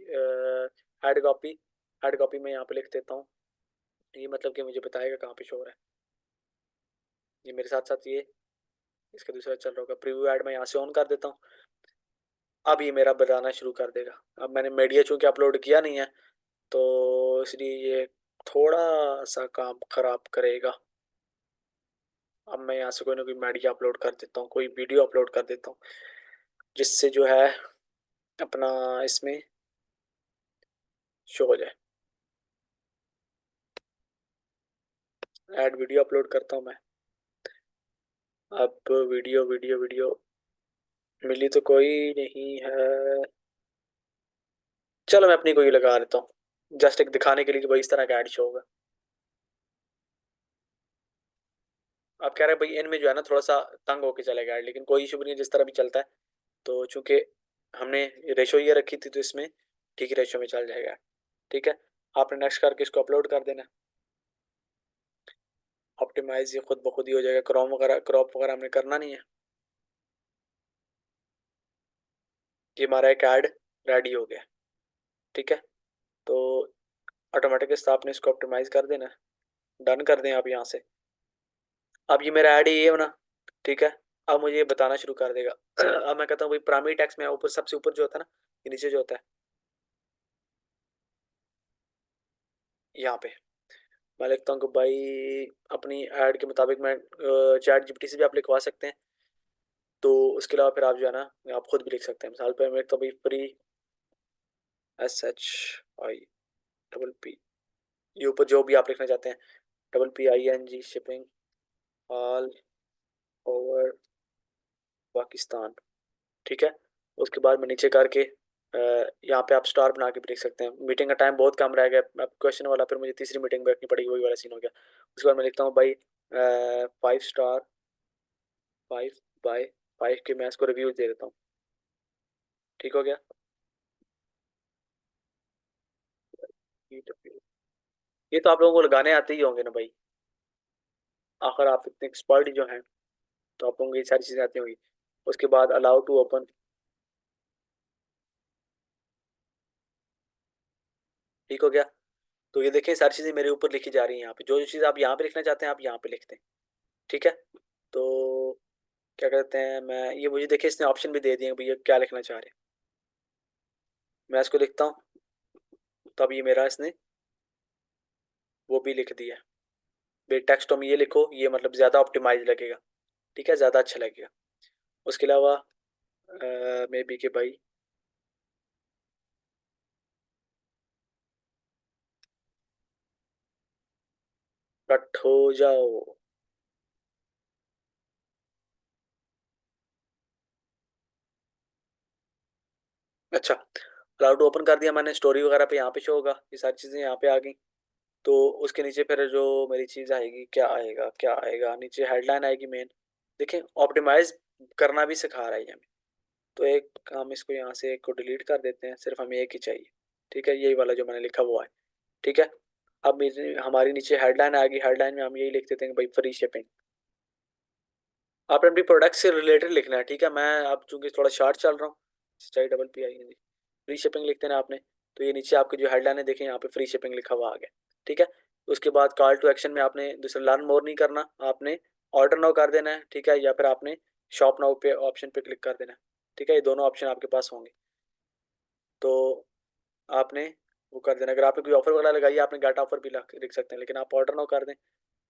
हेड कॉपी, हेड कॉपी में यहाँ पे लिख देता हूँ। ये मतलब कि मुझे बताएगा कहाँ पे शो हो रहा है। ये मेरे साथ साथ ये इसका दूसरा चल रहा होगा। प्रीव्यू ऐड मैं यहाँ से ऑन कर देता हूँ। अब ये मेरा बताना शुरू कर देगा। अब मैंने मीडिया चूंकि अपलोड किया नहीं है, तो इसलिए ये थोड़ा सा काम खराब करेगा। अब मैं यहाँ से कोई ना कोई मीडिया अपलोड कर देता हूँ, कोई वीडियो अपलोड कर देता हूँ, जिससे जो है अपना इसमें शो हो जाए। ऐड वीडियो अपलोड करता हूँ मैं। अब वीडियो वीडियो वीडियो मिली तो कोई नहीं है। चलो मैं अपनी कोई लगा देता हूँ, जस्ट एक दिखाने के लिए कि भाई इस तरह का ऐड शो होगा। आप कह रहे हैं भाई इनमें जो है ना थोड़ा सा तंग होके चलेगा ऐड, लेकिन कोई इशू नहीं है, जिस तरह भी चलता है। तो चूंकि हमने रेशो ये रखी थी, तो इसमें ठीक रेशो में चल जाएगा। ठीक है। आपने नेक्स्ट करके इसको अपलोड कर देना। ऑप्टिमाइज ये खुद ब खुद ही हो जाएगा, क्रॉप वगैरह हमने करना नहीं है। ये हमारा एक ऐड रेडी हो गया। ठीक है। तो ऑटोमेटिक इस आपने इसको ऑप्टिमाइज कर देना। डन कर दें आप यहाँ से। अब ये मेरा ऐड ही है ना। ठीक है। अब मुझे ये बताना शुरू कर देगा। अब मैं कहता हूँ भाई प्राइमरी टैक्स में ऊपर सबसे ऊपर जो होता है ना, ये नीचे जो होता है यहाँ पे, मैं लिखता हूँ कि भाई अपनी ऐड के मुताबिक मैं चैट जीपीटी से भी आप लिखवा सकते हैं। तो उसके अलावा फिर आप जो है ना आप खुद भी लिख सकते हैं। मिसाल पर मैं लिखता हूँ भाई फ्री SHIPPY, ये ऊपर जो भी आप लिखना चाहते हैं, PPING shipping all over Pakistan. ठीक है। उसके बाद मैं नीचे करके यहाँ पे आप स्टार बना के भी लिख सकते हैं। मीटिंग का टाइम बहुत कम रह गया, अब क्वेश्चन वाला फिर मुझे तीसरी मीटिंग में रखनी पड़ेगी, वही वाला सीन हो गया। उसके बाद मैं लिखता हूँ भाई 5 स्टार 5/5 के मैं इसको रिव्यूज दे देता हूँ। ठीक हो गया। ये तो आप लोगों को लगाने आते ही होंगे ना भाई, आखिर आप इतने एक्सपर्ट जो हैं, तो आप लोगों को ये सारी चीज़ें आती होंगी। उसके बाद अलाउ टू ओपन। ठीक हो गया। तो ये देखिए सारी चीज़ें मेरे ऊपर लिखी जा रही हैं। यहाँ पे जो जो चीज़ आप यहाँ पे लिखना चाहते हैं, आप यहाँ पे लिखते हैं। ठीक है। तो क्या कहते हैं, मैं ये मुझे देखिए इसने ऑप्शन भी दे दिए भैया क्या लिखना चाह रहे हैं। मैं इसको लिखता हूँ, तब ये मेरा इसने वो भी लिख दिया। भाई टेक्स्ट में ये लिखो, ये मतलब ज़्यादा ऑप्टिमाइज लगेगा। ठीक है, ज़्यादा अच्छा लगेगा। उसके अलावा मे बी के भाई कट हो जाओ। अच्छा, अलाउ टू ओपन कर दिया मैंने, स्टोरी वगैरह पे यहाँ पे शो होगा, ये सारी चीज़ें यहाँ पे आ गई। तो उसके नीचे फिर जो मेरी चीज़ आएगी, क्या आएगा क्या आएगा, नीचे हेडलाइन आएगी मेन। देखें ऑप्टिमाइज करना भी सिखा रहा है ये हमें। तो एक हम इसको यहाँ से एक को डिलीट कर देते हैं, सिर्फ हमें एक ही चाहिए। ठीक है, यही वाला जो मैंने लिखा हुआ है। ठीक है। अब मेरी हमारी नीचे हेडलाइन आ गई, हेडलाइन में हम यही लिख देते हैं भाई फ्री शिपिंग। आपने अपनी प्रोडक्ट से रिलेटेड लिखना है। ठीक है। मैं अब चूंकि थोड़ा शार्ट चल रहा हूँ, SHIPPY फ्री शिपिंग लिखते हैं आपने। तो ये नीचे आपकी जो हेडलाइन है देखें, यहाँ पे फ्री शिपिंग लिखा हुआ आ गया। ठीक है। उसके बाद कॉल टू एक्शन में आपने दूसरा लर्न मोर नहीं करना, आपने ऑर्डर नाउ कर देना है। ठीक है, या फिर आपने शॉप नाउ पे ऑप्शन पे क्लिक कर देना है। ठीक है, ये दोनों ऑप्शन आपके पास होंगे। तो आपने वो कर देना। अगर आपने कोई ऑफर वगैरह लगाई है, आपने गेट ऑफर भी लिख सकते हैं, लेकिन आप ऑर्डर नाउ कर दें।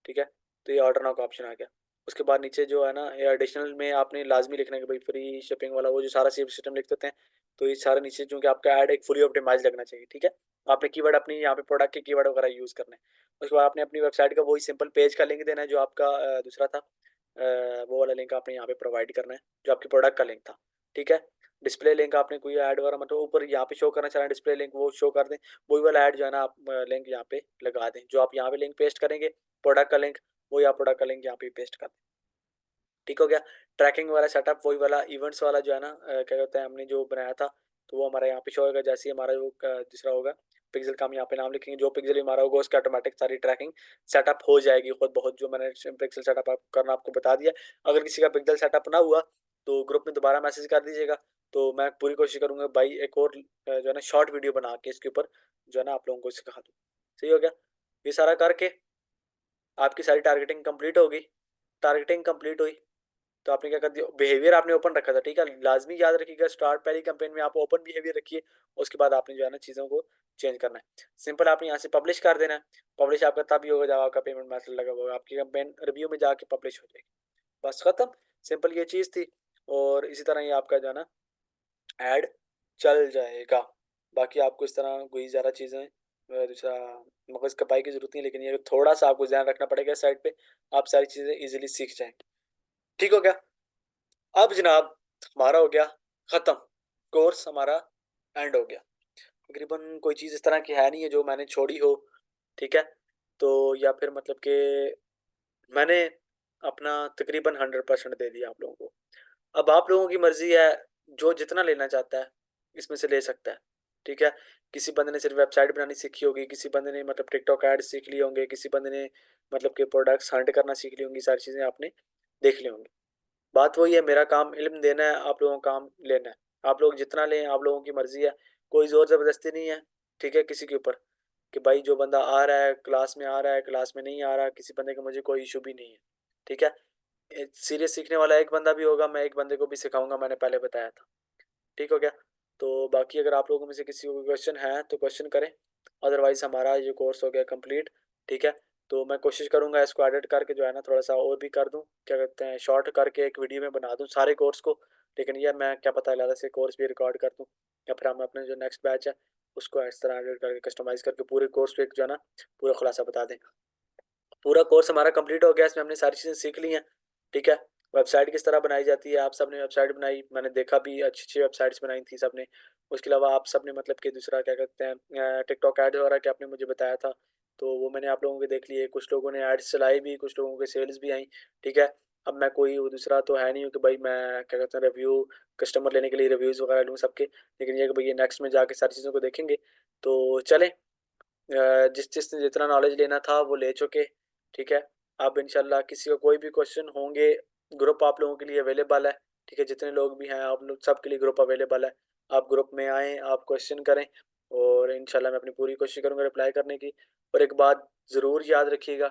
ठीक है। तो ये ऑर्डर नाउ का ऑप्शन आ गया। उसके बाद नीचे जो है ना, ये एडिशनल में आपने लाजमी लिखना है कि भाई फ्री शिपिंग वाला वो जो सारा सिस्टम लिख देते हैं। तो ये सारे नीचे चूंकि आपका ऐड एक फुली ऑप्टिमाइज लगना चाहिए। ठीक है। आपने कीवर्ड अपनी यहाँ पे प्रोडक्ट के कीवर्ड वगैरह यूज़ करने हैं। उसके बाद आपने अपनी वेबसाइट का वही सिंपल पेज का लिंक देना है, जो आपका दूसरा था। वो वाला लिंक आपने यहाँ पे प्रोवाइड करना है, जो आपकी प्रोडक्ट का लिंक था। ठीक है। डिस्प्ले लिंक आपने कोई ऐड वगैरह मतलब ऊपर यहाँ पे शो करना चाह रहे हैं, डिस्प्ले लिंक वो शो कर दें। वही वाला ऐड जो है ना आप लिंक यहाँ पे लगा दें, जो आप यहाँ पे लिंक पेस्ट करेंगे प्रोडक्ट का लिंक, वो या प्रोडक्ट का लिंक यहाँ पे पेस्ट कर दें। ठीक हो गया। ट्रैकिंग वाला सेटअप वही वाला इवेंट्स वाला जो है ना, क्या कहते हैं, हमने जो बनाया था, तो वो हमारा यहाँ पे शो होगा। जैसे ही हमारा जो दूसरा होगा पिक्सल का, हम यहाँ पे नाम लिखेंगे, जो पिक्सल हमारा होगा उसका ऑटोमेटिक सारी ट्रैकिंग सेटअप हो जाएगी खुद बहुत, जो मैंने पिक्सल सेटअप करना आपको बता दिया। अगर किसी का पिक्सल सेटअप ना हुआ तो ग्रुप में दोबारा मैसेज कर दीजिएगा। तो मैं पूरी कोशिश करूंगा भाई एक और जो है ना शॉर्ट वीडियो बना के इसके ऊपर जो है ना आप लोगों को सिखा दूँ। सही हो गया। ये सारा करके आपकी सारी टारगेटिंग कंप्लीट होगी। टारगेटिंग कंप्लीट हुई तो आपने क्या कर दिया, बिहेवियर आपने ओपन रखा था, ठीक है, लाजमी याद रखिएगा स्टार्ट पहली कैंपेन में आप ओपन बिहेवियर रखिए। उसके बाद आपने जो है ना चीज़ों को चेंज करना है। सिंपल आपने यहाँ से पब्लिश कर देना है। पब्लिश आपका तभी होगा जब आपका पेमेंट मैथड लगा होगा, आपकी कैंपेन रिव्यू में जाके पब्लिश हो जाएगी। बस खत्म। सिंपल ये चीज़ थी। और इसी तरह ये आपका जो है ना ऐड चल जाएगा। बाकी आपको इस तरह कोई ज़्यादा चीज़ें दूसरा मगज खपाई की जरूरत नहीं, लेकिन ये थोड़ा सा आपको ध्यान रखना पड़ेगा साइड पे, आप सारी चीज़ें इजीली सीख जाएंगे। ठीक हो गया। अब जनाब हमारा हो गया ख़त्म, कोर्स हमारा एंड हो गया। तकरीबन कोई चीज़ इस तरह की है नहीं है जो मैंने छोड़ी हो। ठीक है। तो या फिर मतलब कि मैंने अपना तकरीबन 100% दे दिया आप लोगों को। अब आप लोगों की मर्जी है, जो जितना लेना चाहता है इसमें से ले सकता है। ठीक है। किसी बंदे ने सिर्फ वेबसाइट बनानी सीखी होगी, किसी बंदे ने मतलब टिकटॉक ऐड सीख लिए होंगे, किसी बंदे ने मतलब कि प्रोडक्ट्स हंट करना सीख ली होंगी, सारी चीज़ें आपने देख ली होंगी। बात वही है, मेरा काम इल्म देना है, आप लोगों का काम लेना है। आप लोग जितना लें आप लोगों की मर्जी है, कोई ज़ोर ज़बरदस्ती नहीं है। ठीक है, किसी के ऊपर कि भाई जो बंदा आ रहा है क्लास में आ रहा है, क्लास में नहीं आ रहा, किसी बंदे का मुझे कोई इशू भी नहीं है। ठीक है। सीरियस सीखने वाला एक बंदा भी होगा, मैं एक बंदे को भी सिखाऊंगा, मैंने पहले बताया था। ठीक हो गया। तो बाकी अगर आप लोगों में से किसी को क्वेश्चन है तो क्वेश्चन करें, अदरवाइज हमारा ये कोर्स हो गया कंप्लीट। ठीक है। तो मैं कोशिश करूंगा इसको एडिट करके जो है ना थोड़ा सा और भी कर दूं, क्या कहते हैं, शॉर्ट करके एक वीडियो में बना दूं सारे कोर्स को। लेकिन यार मैं क्या पता अलग से कोर्स भी रिकॉर्ड कर दूं, या फिर हम अपने जो नेक्स्ट बैच है उसको इस तरह एडिट करके कस्टमाइज करके पूरे कोर्स पे एक जो है ना पूरा खुलासा बता दें। पूरा कोर्स हमारा कंप्लीट हो गया, इसमें हमने सारी चीज़ें सीख ली हैं। ठीक है। वेबसाइट किस तरह बनाई जाती है, आप सबने वेबसाइट बनाई, मैंने देखा भी अच्छी अच्छी वेबसाइट्स बनाई थी सबने। उसके अलावा आप सबने मतलब कि दूसरा क्या कहते हैं टिकटॉक ऐड वगैरह के आपने मुझे बताया था, तो वो मैंने आप लोगों के देख लिए। कुछ लोगों ने एड्स चलाई भी, कुछ लोगों के सेल्स भी आई। ठीक है। अब मैं कोई वो दूसरा तो है नहीं हूँ कि भाई मैं क्या कहते हैं रिव्यू कस्टमर लेने के लिए रिव्यूज़ वगैरह लूँ सबके, लेकिन ये कि भाई ये नेक्स्ट में जाके सारी चीज़ों को देखेंगे। तो चलें, जिस जिसने जितना नॉलेज लेना था वो ले चुके। ठीक है। अब इंशाल्लाह किसी को कोई भी क्वेश्चन होंगे, ग्रुप आप लोगों के लिए अवेलेबल है। ठीक है, जितने लोग भी हैं आप लोग सब के लिए ग्रुप अवेलेबल है। आप ग्रुप में आएँ, आप क्वेश्चन करें, और इंशाल्लाह मैं अपनी पूरी कोशिश करूँगा रिप्लाई करने की। और एक बात ज़रूर याद रखिएगा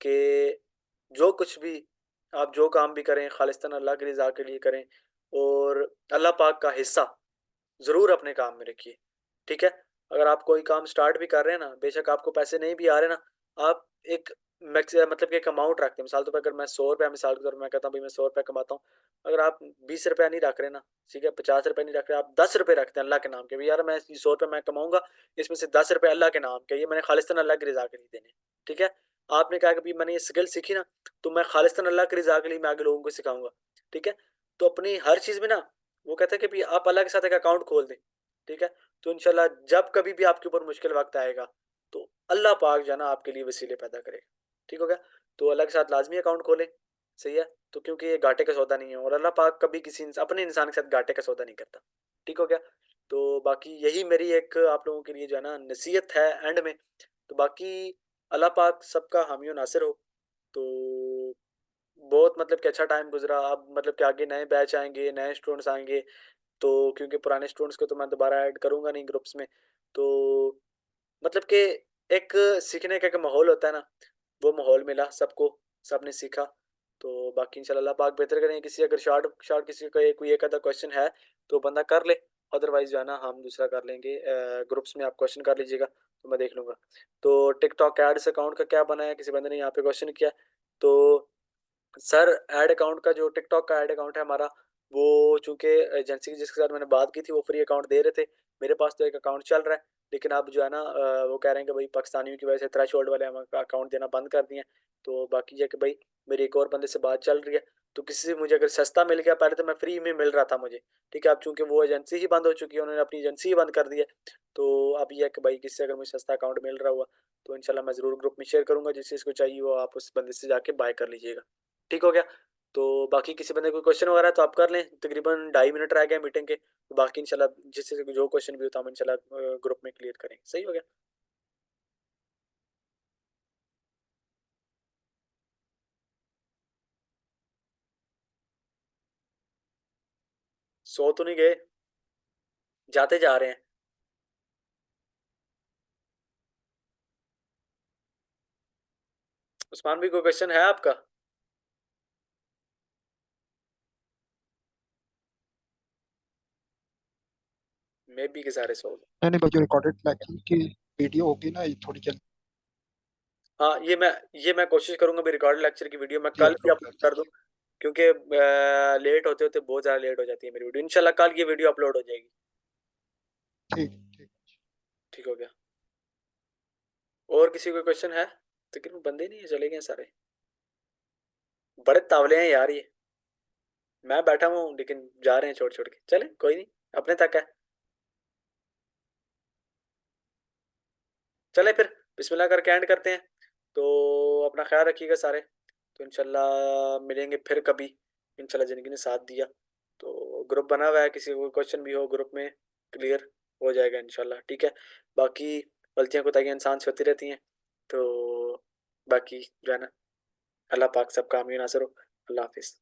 कि जो कुछ भी आप जो काम भी करें खालिस्तान अल्लाह की रज़ा के लिए करें, और अल्लाह पाक का हिस्सा ज़रूर अपने काम में रखिए। ठीक है। अगर आप कोई काम स्टार्ट भी कर रहे हैं ना, बेशक आपको पैसे नहीं भी आ रहे ना, आप एक मैक्स मतलब कि एक अमाउंट रखते हैं। मिसाल के तौर पर अगर मैं 100 रुपया मिसाल के तौर पर मैं कहता हूँ भाई मैं 100 रुपया कमाता हूँ, अगर आप 20 रुपया नहीं रख रहे ना, ठीक है, 50 रुपये नहीं रख रहे, आप 10 रुपये रखते हैं अल्लाह के नाम के, भाई यार मैं 100 रुपये मैं कमाऊंगा, इसमें से 10 रुपये अल्लाह के नाम के, ये मैंने खालिस्तान अल्लाह की रज़ा के लिए देने। ठीक है। आपने कहा कि भाई मैंने ये स्किल सीखी ना, तो मैं खालिस्तान अल्लाह की रज़ा के लिए मैं आगे लोगों को सिखाऊंगा। ठीक है। तो अपनी हर चीज़ में ना वो कहते हैं कि भाई आप अल्लाह के साथ एक अकाउंट खोल दें। ठीक है। तो इंशाल्लाह जब कभी भी आपके ऊपर मुश्किल वक्त आएगा तो अल्लाह पाक जो है ना आपके लिए वसीले पैदा करेगा। ठीक हो गया। तो अल्लाह के साथ लाजमी अकाउंट खोलें। सही है। तो क्योंकि ये घाटे का सौदा नहीं है, और अल्लाह पाक कभी किसी अपने इंसान के साथ घाटे का सौदा नहीं करता। ठीक हो गया। तो बाकी यही मेरी एक आप लोगों के लिए जो है ना नसीहत है एंड में। तो बाकी अल्लाह पाक सबका हामी और नासिर हो। तो बहुत मतलब कि अच्छा टाइम गुजरा। अब मतलब कि आगे नए बैच आएंगे, नए स्टूडेंट्स आएंगे, तो क्योंकि पुराने स्टूडेंट्स को तो मैं दोबारा ऐड करूंगा नहीं ग्रुप्स में, तो मतलब कि एक सीखने का एक माहौल होता है ना, वो माहौल मिला सबको, सबने सीखा। तो बाकी इंशाल्लाह अल्लाह पाक बेहतर करें। किसी अगर शॉर्ट शॉर्ट किसी का कोई एक आधा क्वेश्चन है तो बंदा कर ले, अदरवाइज जो है ना हम दूसरा कर लेंगे। ग्रुप्स में आप क्वेश्चन कर लीजिएगा तो मैं देख लूंगा। तो टिकटॉक एड्स अकाउंट का क्या बना है, किसी बंदे ने यहाँ पे क्वेश्चन किया। तो सर ऐड अकाउंट का जो टिकटॉक का ऐड अकाउंट है हमारा, वो चूंकि एजेंसी की जिसके साथ मैंने बात की थी वो फ्री अकाउंट दे रहे थे, मेरे पास तो एक अकाउंट चल रहा है। लेकिन अब जो है ना वो कह रहे हैं कि भाई पाकिस्तानियों की वजह से थ्रेशोल्ड वाले हम अकाउंट देना बंद कर दिए हैं। तो बाकी ये कि भाई मेरी एक और बंदे से बात चल रही है, तो किसी से मुझे अगर सस्ता मिल गया, पहले तो मैं फ्री में मिल रहा था मुझे। ठीक है। अब चूंकि वो एजेंसी ही बंद हो चुकी है, उन्होंने अपनी एजेंसी ही बंद कर दी है, तो अब यह है कि भाई किसी से अगर मुझे सस्ता अकाउंट मिल रहा हुआ तो इंशाल्लाह मैं ज़रूर ग्रुप में शेयर करूंगा, जिस चीज़ को चाहिए वो आप उस बंदे से जाके बाय कर लीजिएगा। ठीक हो गया। तो बाकी किसी बंदे कोई क्वेश्चन वगैरह तो आप कर लें, तकरीबन 2.5 मिनट रह गए मीटिंग के, तो बाकी इंशाल्लाह जिससे जो क्वेश्चन भी होता हम इंशाल्लाह ग्रुप में क्लियर करेंगे। सही हो गया। सो तो नहीं गए, जाते जा रहे हैं। उस्मान भी कोई क्वेश्चन है आपका? मे बी के सारे सो गए। नहीं नहीं भाई, जो रिकॉर्डेड लेक्चर की वीडियो होगी ना, ये थोड़ी जल्दी हाँ, ये मैं कोशिश करूंगा भी रिकॉर्ड लेक्चर की वीडियो मैं कल भी अपलोड कर अपलोड कर दूं, दीजिए। क्योंकि लेट होते होते बहुत ज़्यादा लेट हो जाती है मेरी वीडियो। इंशाल्लाह कल ये वीडियो अपलोड हो जाएगी। ठीक ठीक। ठीक हो गया। और किसी को क्वेश्चन है? तकरीबन बंदे नहीं है, चले गए सारे। बड़े तावले हैं यार ये। मैं बैठा हूँ लेकिन जा रहे हैं छोड़ छोड़ के। चले कोई नहीं, अपने तक है। चले फिर, बिस्मिल्लाह करके एंड करते हैं। तो अपना ख्याल रखिएगा सारे। तो इंशाल्लाह मिलेंगे फिर कभी। इंशाल्लाह ज़िंदगी ने साथ दिया तो ग्रुप बना हुआ है, किसी को क्वेश्चन भी हो ग्रुप में क्लियर हो जाएगा इंशाल्लाह। ठीक है। बाकी गलतियाँ कोताहियाँ इंसान से होती रहती हैं। तो बाकी जो है ना, अल्लाह पाक सबका हामी नासर हो। अल्लाह हाफिज़।